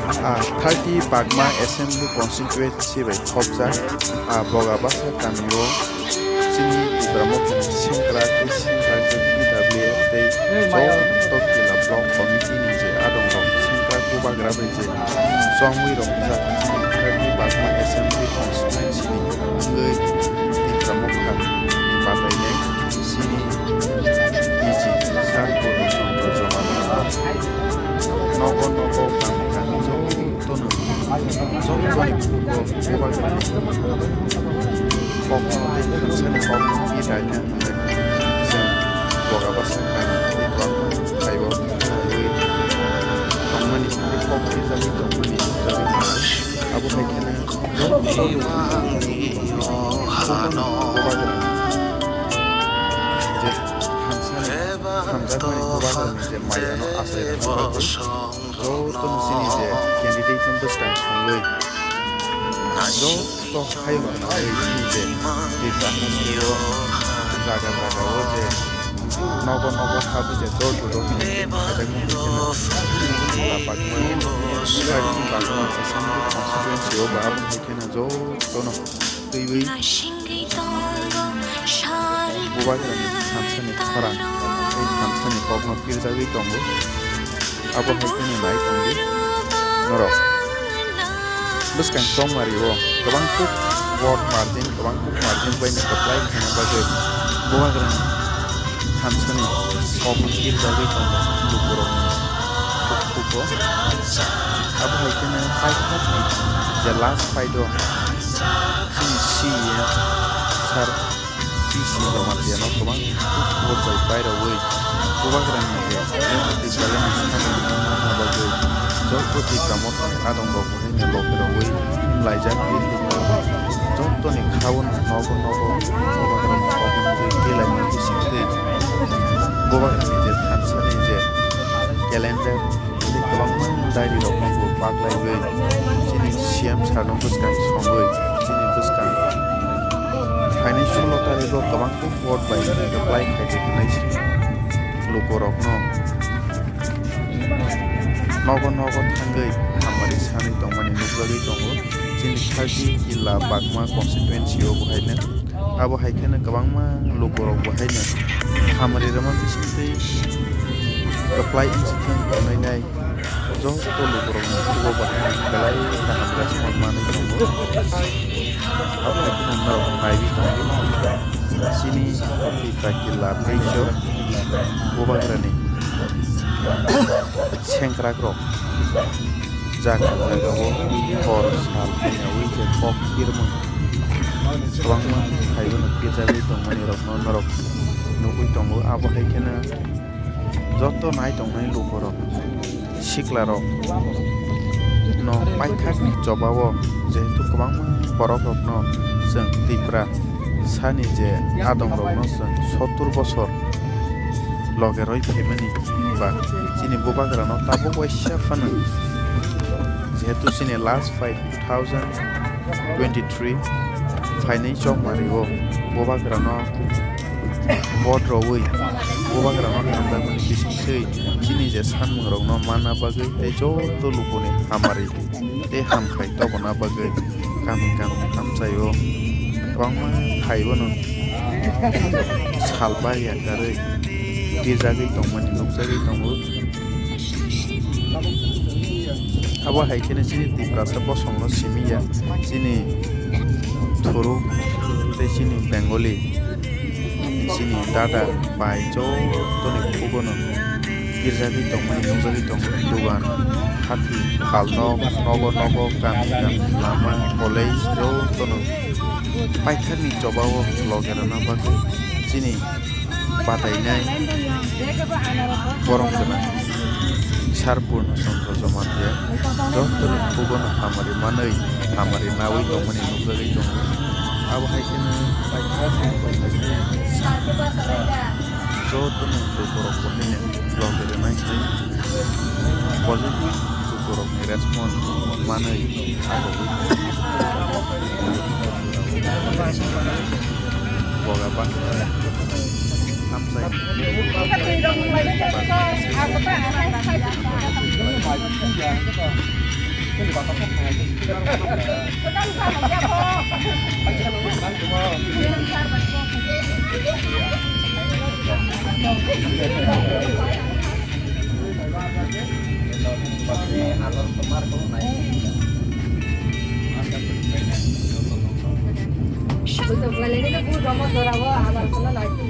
30.BAGMA Assembly Constituency by Khopjak Bogabasa Kamio Sini Tipra Motha Singkra Singkra PWF Tokila Block Committee Nije Adong Rok Singkra Kubagra Beje Songwi Rokja Sini 30.BAGMA Assembly Constituency Ngui Tipra Motha Nipadai Sini Iji Sarko Songro Jamatia Nogo Kami Tono Joni Kubagra Thansa Pirlaikha Bogabasa Kaibo Tomani Kopi Zali Tomani Abu Haikana Thansa Kubagra Mayano Asayana Joto Sini candidate Buskang to hayo na je di bahas yo jaga je nogo sabu je do ada mungkin dapat menjadi bahwa assembly constituency yo bahwa mungkin jo tono tuiui buat ni Thansa ni khara Thansa ni kogno pirjagi tongo abo mungkin naik tongi norok Buskang Tomariwo, Kabangkuk Ward Margin by the supply and budget. Buagran Thansa ni Kopi Pirlaikha from Lukuro Kuko. Abu Haikana fight the last fight of Sar PC Jamatia no Kabang Wood by away. Buagran the balance Joko Tipra Motha Adong Nogo Loperaway Laijak Joko ni Kawan Nogo Bogabran Pirlaikha Singte Bogabran ni Thansa ni calendar ni Kabangman diary Rokong Paklaiwe Sini Siam Sarno Buskang Songwe Sini Buskang Financial Lottery Ro Kabangku Ward by Pirlaikha Nice Lukorokno Nogo Thangai Hamari Sani Tongmani Nuglagi Tongo Sini 30.BAGMA Constituency yo Buhaina Abo Haikana Kabangma Lukorok Buhaina Hamari Raman Bisinte Apply Institute Konai Jo to Lukorok Nugo Buhaina Kalai Kahamras Monmani Tongo Abo Haikana Norok Naivi Tongo Sini 30.BAGMA Bubagrani Sengkra Krok Jaga Hor Sal Penyawi Kok Irmun Kabangma Haibun Pirjawi Tongmani Rokno Norok Nugui Tongo Abo Haikana Joto Nai Tongmani Lukorok Siklarok No Paithak Jobawo Jehetu Kabangma Borok Rokno Seng Tipra Sani je Adong Rokno Seng 70 bosor Logeroi Femani Ba Sini Bubagrano Tabo Waisha Fana Jehetu Sini last fight 2023 Financial Mario Bubagrano Bodrowi Bubagrano Kanda Muni Kisei Sini je San Mungrokno Mana Bagai Tejo Tulupuni Hamari Te Hamkai Tobona Bagai Kami Hamsayo Bangma Haibono Salba Yakare Pirjagi Tongmani Nugjagi Tongo Abo Haikana Sini Tipra Sabo Songno Simiya Sini Thuru Te Sini Bengali Sini Dada Bai Jo Toni Kugono Pirjagi Tongmani Nugjagi Tongo Dugan Hati Kalno Nogo Kami Lama College Jo Tono Paithani Jobawo Logerana Bagu Sini Patainai Borong Kena Sarpurna Songro Jamatia Jontoni Kugono Hamari Manai Hamari Nawi Tongmani Nuglagi Tongo Abo Haikana Jontoni Lukorok Bohine Logerana Positive Lukorok Respond Manai Bogaban Thansa Untuk kali ini aku drama dorawa awal kena lagi.